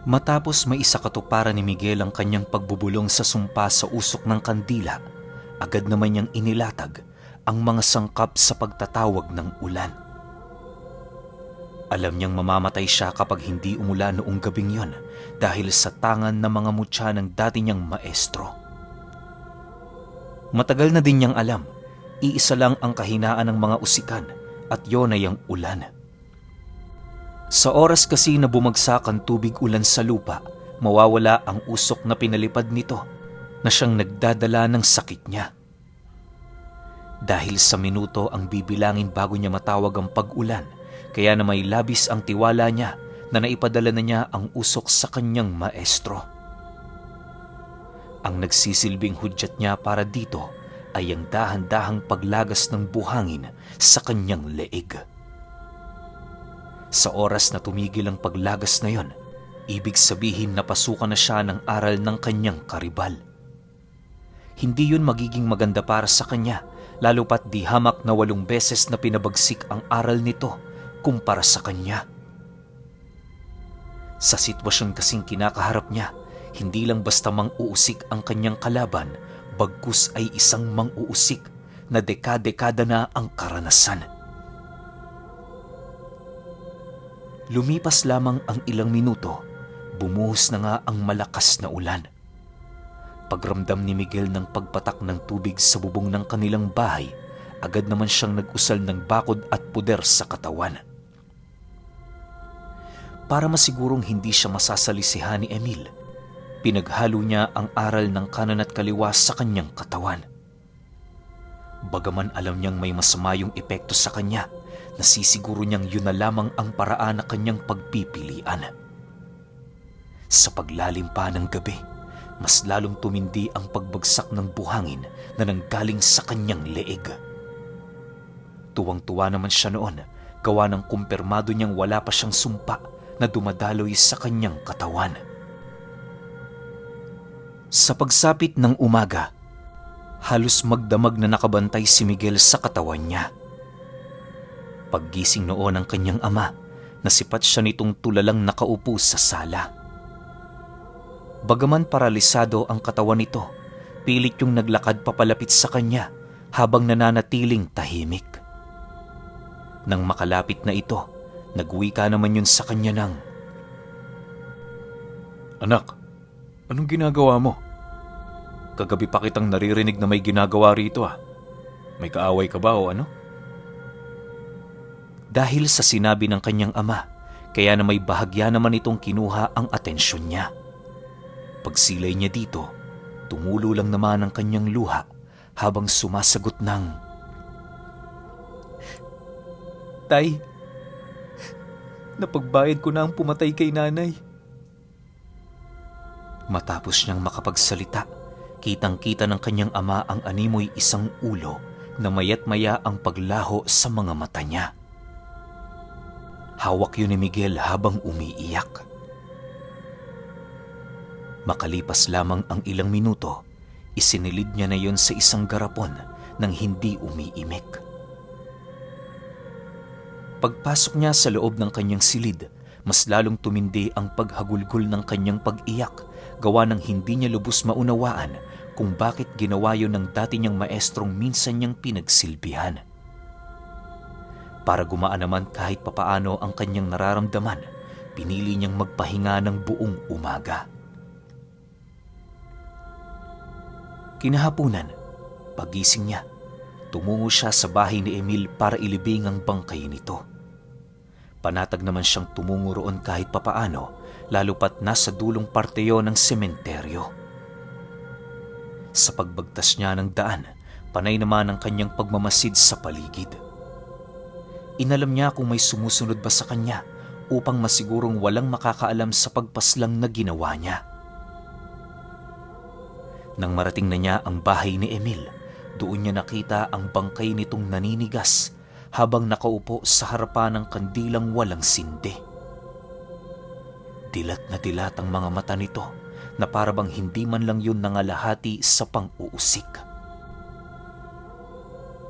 Matapos may isakatuparan ni Miguel ang kanyang pagbubulong sa sumpa sa usok ng kandila, agad naman niyang inilatag ang mga sangkap sa pagtatawag ng ulan. Alam niyang mamamatay siya kapag hindi umulan noong gabing yon dahil sa tangan ng mga mutya ng dati niyang maestro. Matagal na din niyang alam, iisa lang ang kahinaan ng mga usikan at yon ay ang ulan. Sa oras kasi na bumagsak ang tubig ulan sa lupa, mawawala ang usok na pinalipad nito na siyang nagdadala ng sakit niya. Dahil sa minuto ang bibilangin bago niya matawag ang pag-ulan, kaya na may labis ang tiwala niya na naipadala na niya ang usok sa kanyang maestro. Ang nagsisilbing hudyat niya para dito ay ang dahan-dahang paglagas ng buhangin sa kanyang leeg. Sa oras na tumigil ang paglagas na yon, ibig sabihin na pasukan na siya ng aral ng kanyang karibal. Hindi yun magiging maganda para sa kanya, lalo pat di hamak na 8 beses na pinabagsik ang aral nito kumpara sa kanya. Sa sitwasyon kasing kinakaharap niya, hindi lang basta mang-uusik ang kanyang kalaban, bagkus ay isang mang-uusik na dekada-dekada na ang karanasan. Lumipas lamang ang ilang minuto, bumuhos na nga ang malakas na ulan. Pagramdam ni Miguel ng pagpatak ng tubig sa bubong ng kanilang bahay, agad naman siyang nag-usal ng bakod at puder sa katawan. Para masigurong hindi siya masasalisihan ni Emil, pinaghalo niya ang aral ng kanan at kaliwa sa kanyang katawan. Bagaman alam niyang may masama yung epekto sa kanya, nasisiguro niyang yun na lamang ang paraan na kanyang pagpipilian. Sa paglalim pa ng gabi, mas lalong tumindi ang pagbagsak ng buhangin na nanggaling sa kanyang leeg. Tuwang-tuwa naman siya noon, gawa ng kumpirmado niyang wala pa siyang sumpa na dumadaloy sa kanyang katawan. Sa pagsapit ng umaga, halos magdamag na nakabantay si Miguel sa katawan niya. Paggising noon ng kanyang ama, nasipat siya nitong tulalang nakaupo sa sala. Bagaman paralisado ang katawan nito, pilit yung naglakad papalapit sa kanya habang nananatiling tahimik. Nang makalapit na ito, nagwika naman yun sa kanya ng, "Anak, anong ginagawa mo? Kagabi pa kitang naririnig na may ginagawa rito ah. May kaaway ka ba o ano?" Dahil sa sinabi ng kanyang ama, kaya na may bahagya naman itong kinuha ang atensyon niya. Pagsilay niya dito, tumulo lang naman ang kanyang luha habang sumasagot ng, "Tay, napagbayad ko na ang pumatay kay nanay." Matapos niyang makapagsalita, kitang-kita ng kanyang ama ang animoy isang ulo na mayat maya ang paglaho sa mga mata niya. Hawak yun ni Miguel habang umiiyak. Makalipas lamang ang ilang minuto, isinilid niya na yun sa isang garapon nang hindi umiimik. Pagpasok niya sa loob ng kanyang silid, mas lalong tumindi ang paghagulgol ng kanyang pag-iyak, gawa ng hindi niya lubos maunawaan kung bakit ginawa yun ng dati niyang maestrong minsan niyang pinagsilbihan. Para gumaan naman kahit papaano ang kanyang nararamdaman, pinili niyang magpahinga ng buong umaga. Kinahapunan, pagising niya, tumungo siya sa bahay ni Emil para ilibing ang bangkay nito. Panatag naman siyang tumungo roon kahit papaano, lalo pat nasa dulong parte yon ng sementeryo. Sa pagbagtas niya ng daan, panay naman ang kanyang pagmamasid sa paligid. Inalam niya kung may sumusunod ba sa kanya upang masigurong walang makakaalam sa pagpaslang na ginawa niya. Nang marating na niya ang bahay ni Emil, doon niya nakita ang bangkay nitong naninigas habang nakaupo sa harapan ng kandilang walang sindi. Dilat na dilat ang mga mata nito na parabang hindi man lang yun nangalahati sa pang-uusik.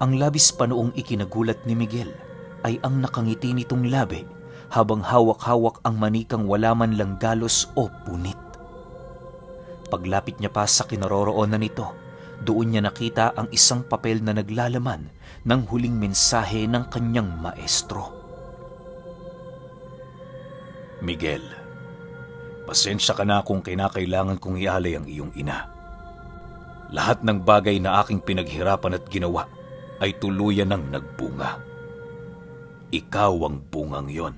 Ang labis pa noong ikinagulat ni Miguel ay ang nakangiti nitong labi habang hawak-hawak ang manikang wala man lang galos o punit. Paglapit niya pa sa kinaroroonan nito, doon niya nakita ang isang papel na naglalaman ng huling mensahe ng kanyang maestro. Miguel, pasensya ka na kung kinakailangan kong ialay ang iyong ina. Lahat ng bagay na aking pinaghirapan at ginawa ay tuluyan ng nagbunga. Ikaw ang bungang yon.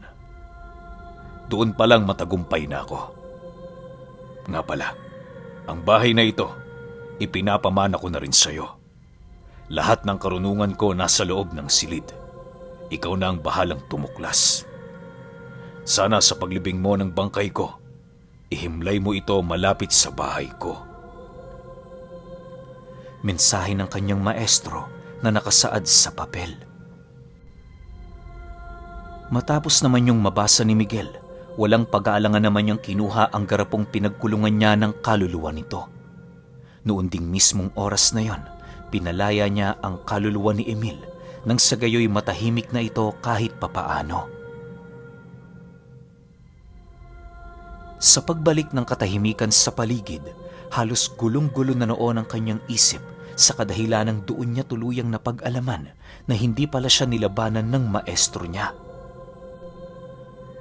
Doon pa lang matagumpay na ako. Nga pala, ang bahay na ito, ipinapamana ko na rin sa'yo. Lahat ng karunungan ko nasa loob ng silid. Ikaw na ang bahalang tumuklas. Sana sa paglibing mo ng bangkay ko, ihimlay mo ito malapit sa bahay ko. Mensahe ng kanyang maestro na nakasaad sa papel. Matapos naman yung mabasa ni Miguel, walang pag-aalangan naman niyang kinuha ang garapong pinagkulungan niya ng kaluluwa nito. Noon ding mismong oras na yon, pinalaya niya ang kaluluwa ni Emil nang sa gayoy matahimik na ito kahit papaano. Sa pagbalik ng katahimikan sa paligid, halos gulong-gulo na noon ang kanyang isip sa kadahilanang doon niya tuluyang napag-alaman na hindi pala siya nilabanan ng maestro niya.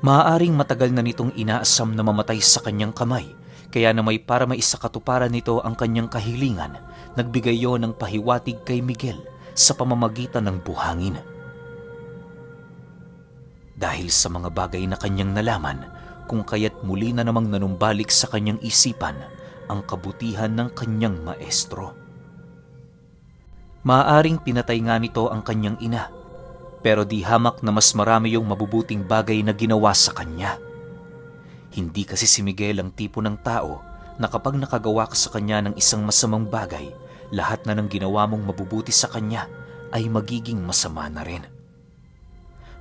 Maaaring matagal na nitong inaasam na mamatay sa kanyang kamay, kaya na may para maisakatuparan nito ang kanyang kahilingan, nagbigay yon ng pahiwatig kay Miguel sa pamamagitan ng buhangin. Dahil sa mga bagay na kanyang nalaman, kung kaya't muli na namang nanumbalik sa kanyang isipan ang kabutihan ng kanyang maestro. Maaaring pinatay nga nito ang kanyang ina, pero di hamak na mas marami yung mabubuting bagay na ginawa sa kanya. Hindi kasi si Miguel ang tipo ng tao na kapag nakagawa ka sa kanya ng isang masamang bagay, lahat na ng ginawa mong mabubuti sa kanya ay magiging masama na rin.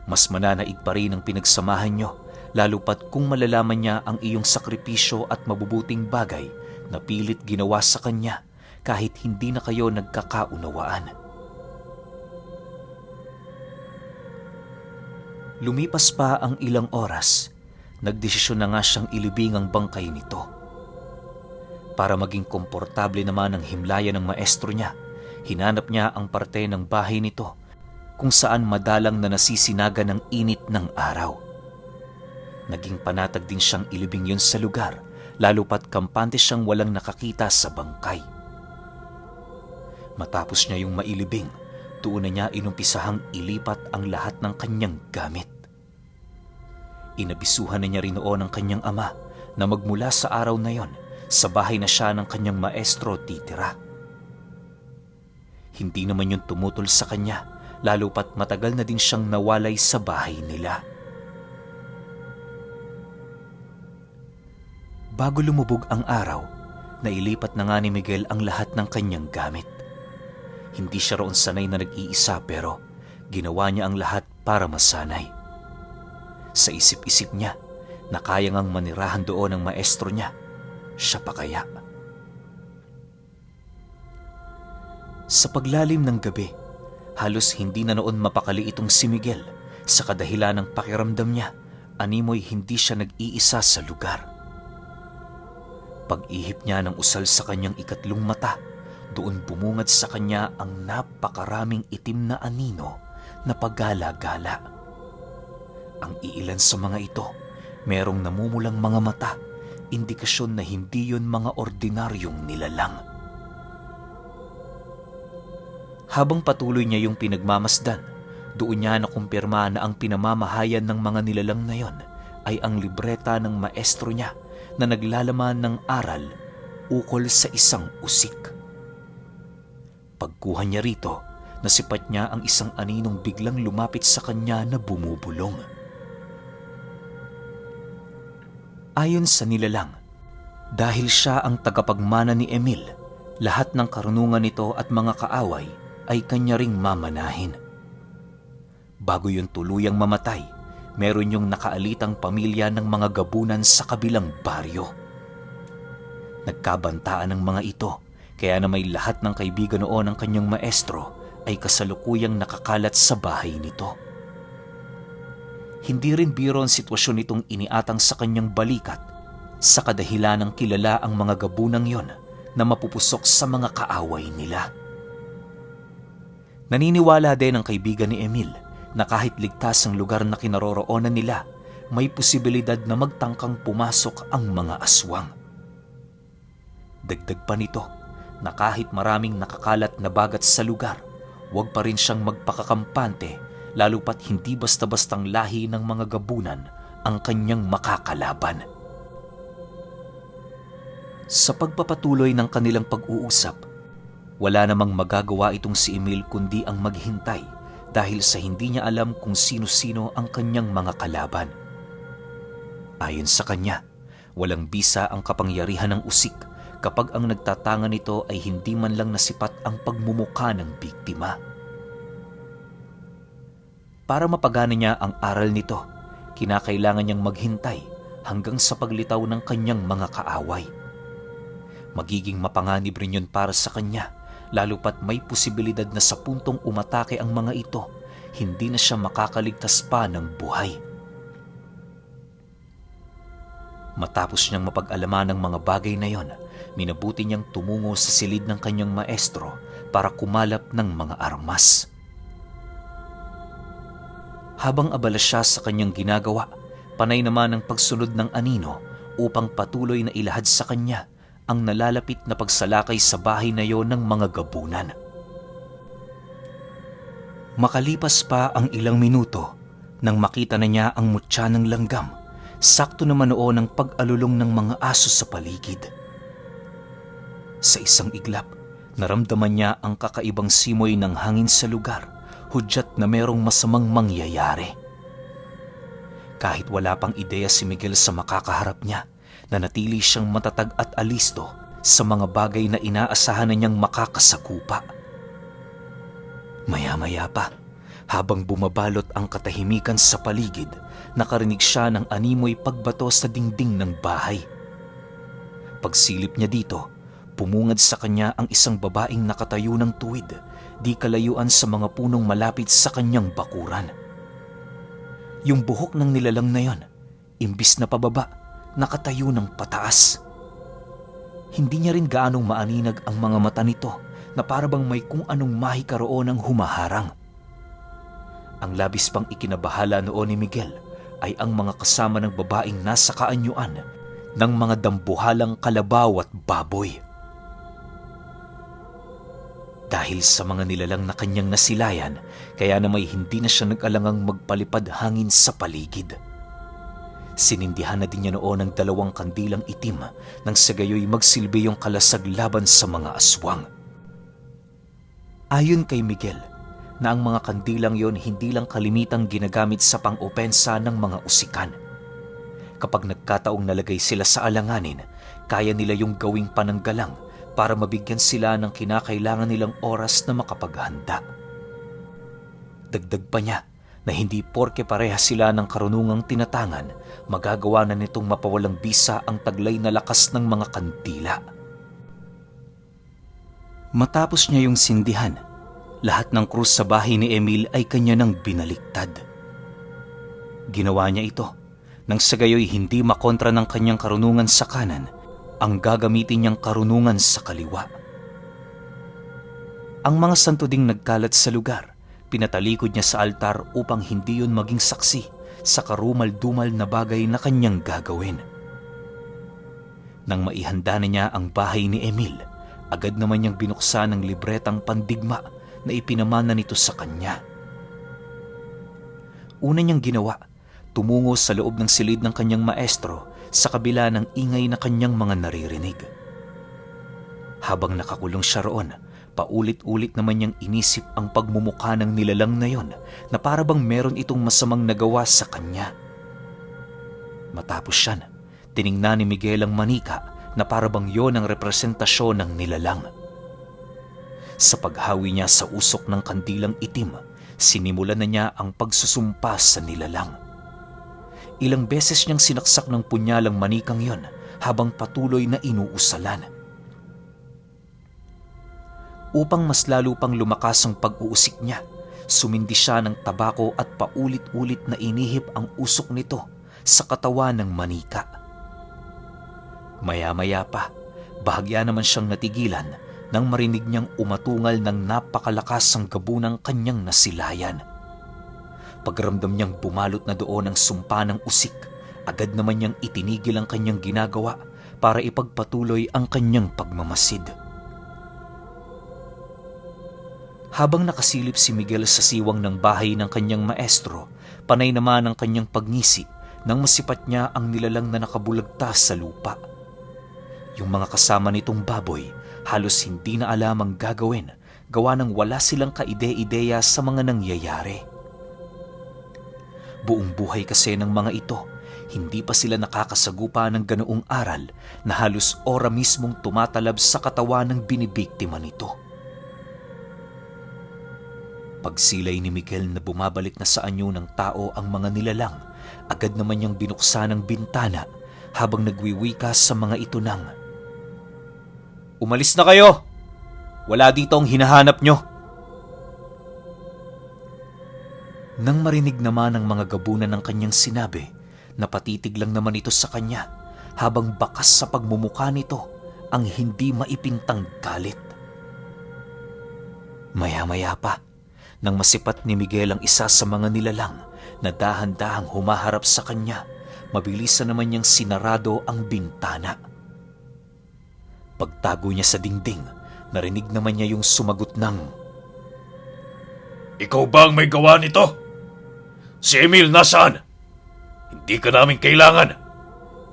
Mas mananaig pa rin ang pinagsamahan nyo, lalo pat kung malalaman niya ang iyong sakripisyo at mabubuting bagay na pilit ginawa sa kanya kahit hindi na kayo nagkakaunawaan. Lumipas pa ang ilang oras, nagdesisyon na nga siyang ilibing ang bangkay nito. Para maging komportable naman ang himlayan ng maestro niya, hinanap niya ang parte ng bahay nito kung saan madalang na nasisinaga ng init ng araw. Naging panatag din siyang ilibing yun sa lugar, lalo pat kampante siyang walang nakakita sa bangkay. Matapos niya yung mailibing, doon na niya inumpisahang ilipat ang lahat ng kanyang gamit. Inabisuhan na niya rin noon ang kanyang ama na magmula sa araw na yon, sa bahay na siya ng kanyang maestro titira. Hindi naman yun tumutol sa kanya, lalo pat matagal na din siyang nawalay sa bahay nila. Bago lumubog ang araw, nailipat na nga ni Miguel ang lahat ng kanyang gamit. Hindi siya roon sanay na nag-iisa pero ginawa niya ang lahat para masanay. Sa isip-isip niya na kaya ngang manirahan doon ang maestro niya, siya pa kaya? Sa paglalim ng gabi, halos hindi na noon mapakali itong si Miguel sa kadahilan ng pakiramdam niya, animoy hindi siya nag-iisa sa lugar. Pag-ihip niya ng usal sa kanyang ikatlong mata, doon bumungad sa kanya ang napakaraming itim na anino na paggala-gala. Ang iilan sa mga ito, merong namumulang mga mata, indikasyon na hindi yun mga ordinaryong nilalang. Habang patuloy niya yung pinagmamasdan, doon niya nakumpirma na ang pinamamahayan ng mga nilalang na yon ay ang libreta ng maestro niya na naglalaman ng aral ukol sa isang usik. Pagkuha niya rito, nasipat niya ang isang aninong biglang lumapit sa kanya na bumubulong. Ayon sa nilalang, dahil siya ang tagapagmana ni Emil, lahat ng karunungan nito at mga kaaway ay kanya ring mamanahin. Bago yun tuluyang mamatay, meron yung nakaalitang pamilya ng mga gabunan sa kabilang baryo. Nagkabantaan ng mga ito, kaya na may lahat ng kaibigan noon ng kanyang maestro ay kasalukuyang nakakalat sa bahay nito. Hindi rin biro ang sitwasyon nitong iniatang sa kanyang balikat sa kadahilan ng kilala ang mga gabunang yon na mapupusok sa mga kaaway nila. Naniniwala din ang kaibigan ni Emil na kahit ligtas ang lugar na kinaroroonan nila, may posibilidad na magtangkang pumasok ang mga aswang. Dagdag pa nito na kahit maraming nakakalat na bagat sa lugar, huwag pa rin siyang magpakakampante lalo pat hindi basta-bastang lahi ng mga gabunan ang kanyang makakalaban. Sa pagpapatuloy ng kanilang pag-uusap, wala namang magagawa itong si Emil kundi ang maghintay dahil sa hindi niya alam kung sino-sino ang kanyang mga kalaban. Ayon sa kanya, walang bisa ang kapangyarihan ng usik kapag ang nagtatangan nito ay hindi man lang nasipat ang pagmumuka ng biktima. Para mapagana niya ang aral nito, kinakailangan niyang maghintay hanggang sa paglitaw ng kanyang mga kaaway. Magiging mapanganib rin yun para sa kanya, lalo pat may posibilidad na sa puntong umatake ang mga ito, hindi na siya makakaligtas pa ng buhay. Matapos niyang mapag-alaman ng mga bagay na yon, minabuti niyang tumungo sa silid ng kanyang maestro para kumalap ng mga armas. Habang abala siya sa kanyang ginagawa, panay naman ang pagsunod ng anino upang patuloy na ilahad sa kanya ang nalalapit na pagsalakay sa bahay na yon ng mga gabunan. Makalipas pa ang ilang minuto nang makita na niya ang mutya ng langgam, sakto naman noon ang pag-alulong ng mga aso sa paligid. Sa isang iglap, naramdaman niya ang kakaibang simoy ng hangin sa lugar, hudyat na merong masamang mangyayari. Kahit wala pang ideya si Miguel sa makakaharap niya, nanatili siyang matatag at alisto sa mga bagay na inaasahan na niyang makakasakupa. Maya-maya pa, habang bumabalot ang katahimikan sa paligid, nakarinig siya ng animoy pagbato sa dingding ng bahay. Pagsilip niya dito, pumungad sa kanya ang isang babaeng nakatayo ng tuwid, di kalayuan sa mga punong malapit sa kanyang bakuran. Yung buhok ng nilalang na yon, imbis na pababa, nakatayo ng pataas. Hindi niya rin gaanong maaninag ang mga mata nito na parabang may kung anong mahikaroon ang humaharang. Ang labis pang ikinabahala noon ni Miguel ay ang mga kasama ng babaeng nasa kaanyuan ng mga dambuhalang kalabaw at baboy. Dahil sa mga nilalang na kanyang nasilayan, kaya na may hindi na siya nag-alangang magpalipad hangin sa paligid. Sinindihan na din niya noon ang 2 kandilang itim nang sa gayoy magsilbi yung kalasag laban sa mga aswang. Ayon kay Miguel, na ang mga kandilang yon hindi lang kalimitang ginagamit sa pang-opensa ng mga usikan. Kapag nagkataong nalagay sila sa alanganin, kaya nila yung gawing pananggalang para mabigyan sila ng kinakailangan nilang oras na makapaghanda. Dagdag pa niya na hindi porke pareha sila ng karunungang tinatangan, magagawa na nitong mapawalang bisa ang taglay na lakas ng mga kandila. Matapos niya yung sindihan, lahat ng krus sa bahay ni Emil ay kanya nang binaliktad. Ginawa niya ito nang sa gayoy hindi makontra ng kanyang karunungan sa kanan ang gagamitin niyang karunungan sa kaliwa. Ang mga santo ding nagkalat sa lugar, pinatalikod niya sa altar upang hindi yun maging saksi sa karumal-dumal na bagay na kanyang gagawin. Nang maihanda na niya ang bahay ni Emil, agad naman niyang binuksan ang libretang pandigma na ipinamana nito sa kanya. Una niyang ginawa, tumungo sa loob ng silid ng kanyang maestro sa kabila ng ingay na kanyang mga naririnig. Habang nakakulong siya roon, paulit-ulit naman niyang inisip ang pagmumukha ng nilalang na yon na parabang meron itong masamang nagawa sa kanya. Matapos siyan, tiningnan ni Miguel ang manika na parabang yon ang representasyon ng nilalang. Sa paghawi niya sa usok ng kandilang itim, sinimulan na niya ang pagsusumpa sa nilalang. Ilang beses niyang sinaksak ng punyalang manikang yon habang patuloy na inuusalan. Upang mas lalo pang lumakas ang pag-uusik niya, Sumindi siya ng tabako at paulit-ulit na inihip ang usok nito sa katawan ng manika. Maya-maya pa, bahagya naman siyang natigilan nang marinig niyang umatungal ng napakalakas ang gabunang kanyang nasilayan. Pagramdam niyang bumalot na doon ang sumpa ng usik, agad naman niyang itinigil ang kanyang ginagawa para ipagpatuloy ang kanyang pagmamasid. Habang nakasilip si Miguel sa siwang ng bahay ng kanyang maestro, panay naman ang kanyang pagngisi nang masipat niya ang nilalang na nakabulagta sa lupa. Yung mga kasama nitong baboy halos hindi na alam ang gagawin, gawa ng wala silang kaide-ideya sa mga nangyayari. Buong buhay kasi ng mga ito, hindi pa sila nakakasagupa ng ganoong aral na halos ora mismong tumatalab sa katawan ng binibiktima nito. Pagsilay ni Miguel na bumabalik na sa anyo ng tao ang mga nilalang, agad naman niyang binuksan ang bintana habang nagwiwika sa mga ito ng, "Umalis na kayo! Wala dito ang hinahanap nyo!" Nang marinig naman ang mga gabunan ng kanyang sinabi, napatitig lang naman ito sa kanya habang bakas sa pagmumukha nito ang hindi maipintang galit. Maya-maya pa, nang masipat ni Miguel ang isa sa mga nilalang na dahan-dahang humaharap sa kanya, mabilisan naman niyang sinarado ang bintana. Pagtago niya sa dingding, narinig naman niya yung sumagot ng, "Ikaw ba ang may gawa nito? Si Emil nasaan? Hindi ka namin kailangan.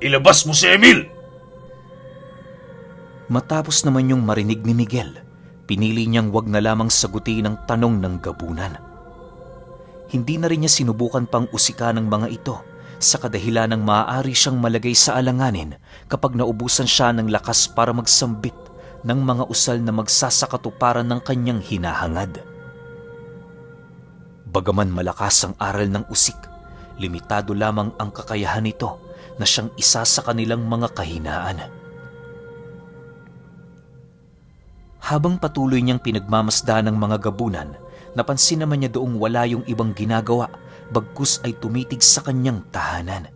Ilabas mo si Emil!" Matapos naman yung marinig ni Miguel, pinili niyang wag na lamang sagutin ang tanong ng gabunan. Hindi na rin niya sinubukan pang usika ng mga ito sa kadahilan ng maaari siyang malagay sa alanganin kapag naubusan siya ng lakas para magsambit ng mga usal na magsasakatuparan ng kanyang hinahangad. Bagaman malakas ang aral ng usik, limitado lamang ang kakayahan nito na siyang isa sa kanilang mga kahinaan. Habang patuloy niyang pinagmamasdan ng mga gabunan, napansin naman niya doong wala yung ibang ginagawa, bagkus ay tumitig sa kanyang tahanan.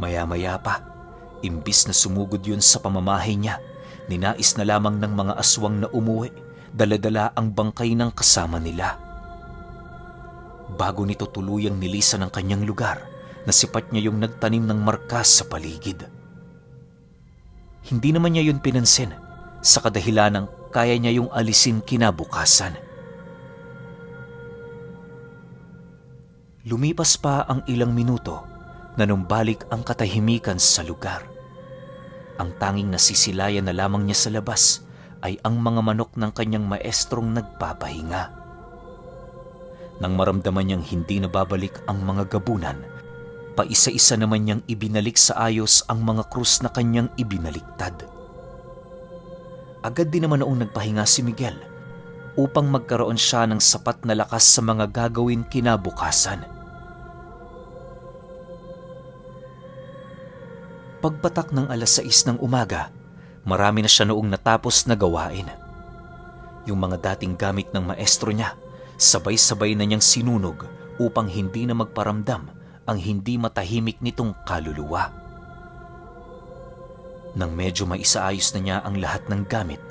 Maya-maya pa, imbis na sumugod yun sa pamamahay niya, ninais na lamang ng mga aswang na umuwi, dala-dala ang bangkay ng kasama nila. Bago nito tuluyang nilisan ang kanyang lugar, nasipat niya yung nagtanim ng markas sa paligid. Hindi naman niya yun pinansin, sa kadahilan ng kaya niya yung alisin kinabukasan. Lumipas pa ang ilang minuto na numbalik ang katahimikan sa lugar. Ang tanging nasisilayan na lamang niya sa labas ay ang mga manok ng kanyang maestrong nagpapahinga. Nang maramdaman niyang hindi nababalik ang mga gabunan, paisa-isa naman niyang ibinalik sa ayos ang mga krus na kanyang ibinaliktad. Agad din naman noong nagpahinga si Miguel upang magkaroon siya ng sapat na lakas sa mga gagawin kinabukasan. Pagpatak ng 6:00 ng umaga, marami na siya noong natapos na gawain. Yung mga dating gamit ng maestro niya, sabay-sabay na niyang sinunog upang hindi na magparamdam ang hindi matahimik nitong kaluluwa. Nang medyo maisaayos na niya ang lahat ng gamit,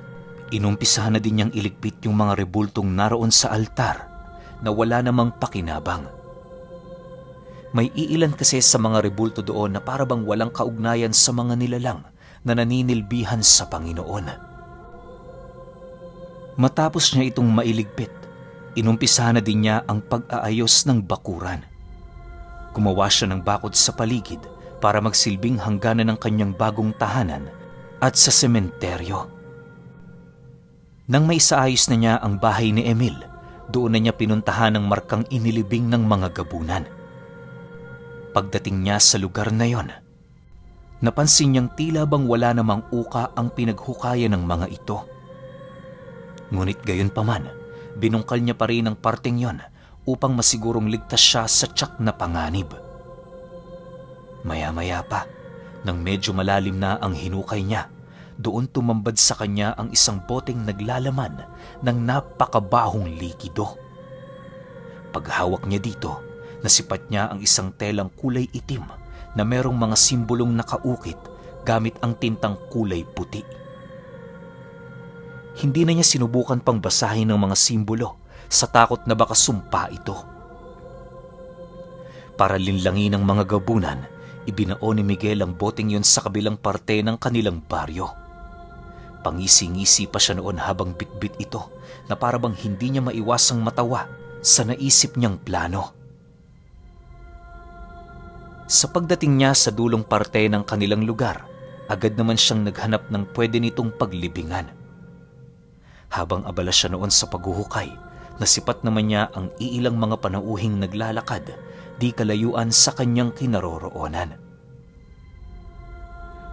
inumpisahan na din niyang iligpit yung mga rebultong naroon sa altar na wala namang pakinabang. May iilan kasi sa mga rebulto doon na parabang walang kaugnayan sa mga nilalang na naninilbihan sa Panginoon. Matapos niya itong mailigpit, inumpisahan na din niya ang pag-aayos ng bakuran. Gumawa siya ng bakod sa paligid para magsilbing hangganan ng kanyang bagong tahanan at sa sementeryo. Nang maisaayos na niya ang bahay ni Emil, doon na niya pinuntahan ang markang inilibing ng mga gabunan. Pagdating niya sa lugar na yon, napansin niyang tila bang wala namang uka ang pinaghukayan ng mga ito. Ngunit gayon paman, binungkal niya pa rin ang parteng yon upang masigurong ligtas siya sa tiyak na panganib. Maya-maya pa, nang medyo malalim na ang hinukay niya, doon tumambad sa kanya ang isang boteng naglalaman ng napakabahong likido. Paghawak niya dito, nasipat niya ang isang telang kulay itim na merong mga simbolong nakaukit gamit ang tintang kulay puti. Hindi na niya sinubukan pang basahin ng mga simbolo sa takot na baka sumpa ito. Para linlangin ng mga gabunan, ibinao ni Miguel ang boteng yun sa kabilang parte ng kanilang baryo. Pangisi-ngisi pa siya noon habang bitbit ito na parabang hindi niya maiwasang matawa sa naisip niyang plano. Sa pagdating niya sa dulong parte ng kanilang lugar, agad naman siyang naghanap ng pwede nitong paglibingan. Habang abala siya noon sa paghuhukay, nasipat naman niya ang iilang mga panauhing naglalakad di kalayuan sa kanyang kinaroroonan.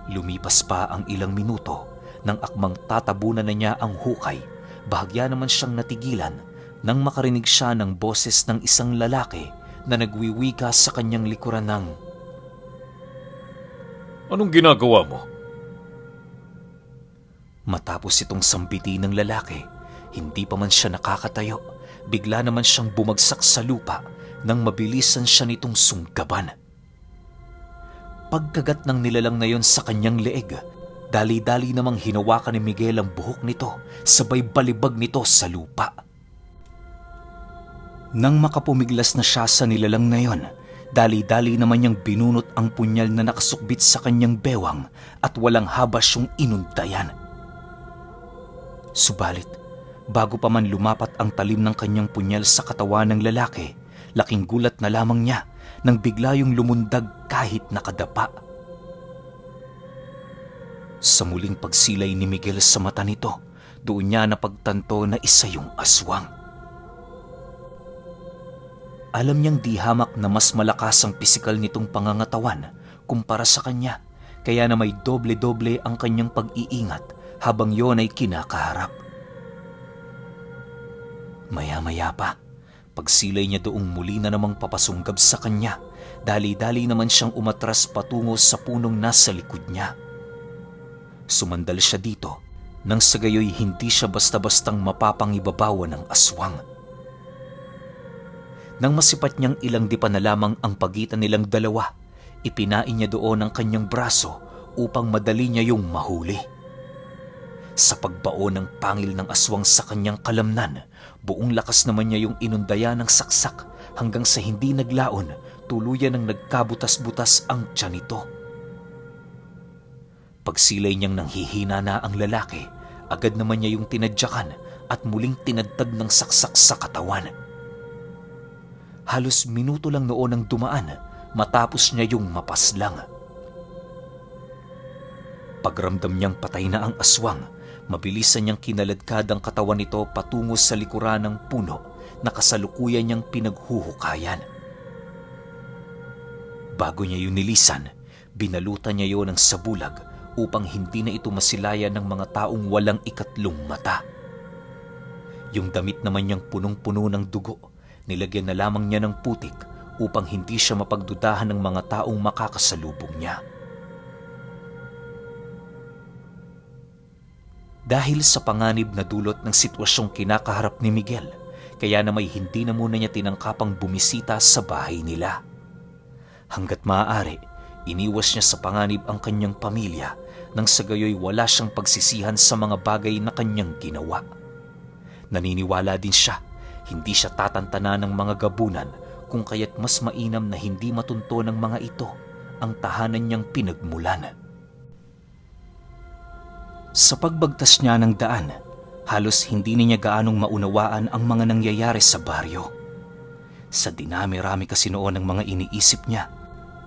Lumipas pa ang ilang minuto nang akmang tatabunan na niya ang hukay, bahagya naman siyang natigilan nang makarinig siya ng boses ng isang lalaki na nagwiwika sa kanyang likuran ng, Anong ginagawa mo? matapos itong sambiti ng lalaki, hindi pa man siya nakakatayo, bigla naman siyang bumagsak sa lupa nang mabilisan siya nitong sunggaban. Pagkagat ng nilalang na yon sa kanyang leeg, dali-dali namang hinawakan ni Miguel ang buhok nito, sabay balibag nito sa lupa. Nang makapumiglas na siya sa nilalang na yon, dali-dali naman niyang binunot ang punyal na nakasukbit sa kanyang bewang at walang habas yung inundayan. Subalit, bago pa man lumapat ang talim ng kanyang punyal sa katawan ng lalaki, laking gulat na lamang niya nang bigla yung lumundag kahit nakadapa. Sa muling pagsilay ni Miguel sa mata nito, doon niya napagtanto na isa yung aswang. Alam niyang di hamak na mas malakas ang pisikal nitong pangangatawan kumpara sa kanya, kaya na may doble-doble ang kanyang pag-iingat habang yon ay kinakaharap. Maya-maya pa, pagsilay niya doong muli na namang papasunggab sa kanya, dali-dali naman siyang umatras patungo sa punong nasa likod niya. Sumandal siya dito nang sa gayoy hindi siya basta-bastang mapapangibabawan ng aswang. Nang masipat niyang ilang dipa na lamang ang pagitan nilang dalawa, ipinain niya doon ang kanyang braso upang madali niya yung mahuli. Sa pagbao ng pangil ng aswang sa kanyang kalamnan, buong lakas naman niya yung inundaya ng saksak hanggang sa hindi naglaon, tuluyan ng nagkabutas-butas ang tiyan nito. Pagsilay niyang nanghihina na ang lalaki, agad naman niya yung tinadyakan at muling tinadtad ng saksak sa katawan. Halos minuto lang noon ang dumaan matapos niya yung mapaslang. Pagramdam niyang patay na ang aswang, mabilisan niyang kinaladkad ang katawan nito patungo sa likuran ng puno na kasalukuyan niyang pinaghuhukayan. Bago niya yun nilisan, binalutan niya yun ng sabulag upang hindi na ito masilayan ng mga taong walang ikatlong mata. Yung damit naman niyang punong-puno ng dugo, nilagyan na lamang niya ng putik upang hindi siya mapagdudahan ng mga taong makakasalubong niya. Dahil sa panganib na dulot ng sitwasyong kinakaharap ni Miguel, kaya na may hindi na muna niya tinangkapang bumisita sa bahay nila. Hanggat maaari, iniwas niya sa panganib ang kanyang pamilya nang sa gayoy wala siyang pagsisihan sa mga bagay na kanyang ginawa. Naniniwala din siya, hindi siya tatantana ng mga gabunan kung kaya't mas mainam na hindi matunto ng mga ito ang tahanan niyang pinagmulan. Sa pagbagtas niya ng daan, halos hindi niya gaanong maunawaan ang mga nangyayari sa baryo. Sa dinami-rami kasi noon ng mga iniisip niya,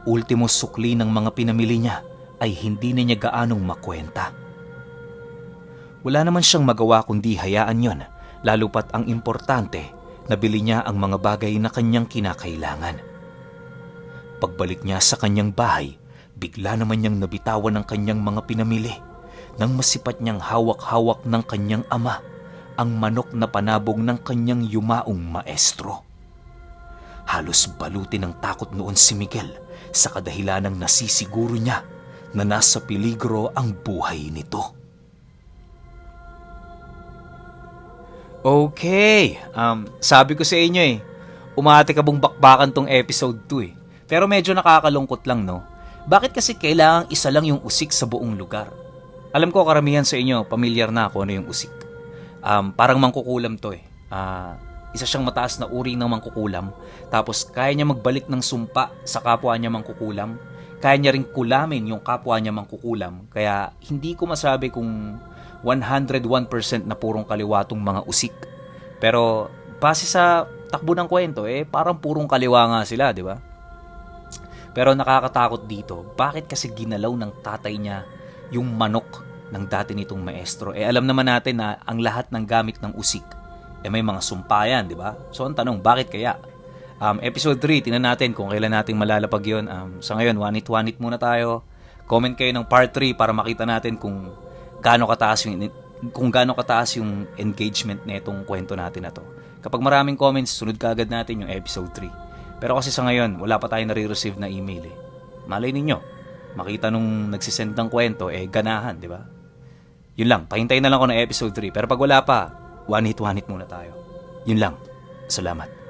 ultimo sukli ng mga pinamili niya ay hindi niya gaanong makwenta. Wala naman siyang magawa kundi hayaan yon, lalo pat ang importante, nabili niya ang mga bagay na kanyang kinakailangan. Pagbalik niya sa kanyang bahay, bigla naman niyang nabitawan ang kanyang mga pinamili nang masipat niyang hawak-hawak ng kanyang ama ang manok na panabong ng kanyang yumaong maestro. Halos balutin ng takot noon si Miguel sa kadahilanang nasisiguro niya na nasa peligro ang buhay nito. Okay, sabi ko sa inyo umate ka bong bakbakan tong episode 2 eh. Pero medyo nakakalungkot lang, no? Bakit kasi kailangang isa lang yung usik sa buong lugar? Alam ko karamihan sa inyo, pamilyar na ako ano yung usik. Parang mangkukulam to eh. Isa siyang mataas na uri ng mangkukulam. Tapos kaya niya magbalik ng sumpa sa kapwa niya mangkukulam. Kaya niya ring kulamin yung kapwa niya mangkukulam. Kaya hindi ko masabi kung 101% na purong kaliwa tong mga usik. Pero base sa takbo ng kwento, parang purong kaliwa nga sila, di ba? Pero nakakatakot dito, bakit kasi ginalaw ng tatay niya yung manok ng dati nitong maestro? Alam naman natin na ang lahat ng gamit ng usik, may mga sumpayan, di ba? So ang tanong, bakit kaya? Episode 3, tingnan natin kung kailan nating malalapag yun. Sa ngayon, wanit-wanit muna tayo. Comment kayo ng part 3 para makita natin kung gaano kataas yung engagement nitong kwento natin na to. Kapag maraming comments, sunod kaagad natin yung episode 3. Pero kasi sa ngayon, wala pa tayong nare-receive na email eh. Malay ninyo, makita nung nagsisend ng kwento, ganahan, di ba? Yun lang, pahintayin na lang ako ng episode 3. Pero pag wala pa, one hit muna tayo. Yun lang. Salamat.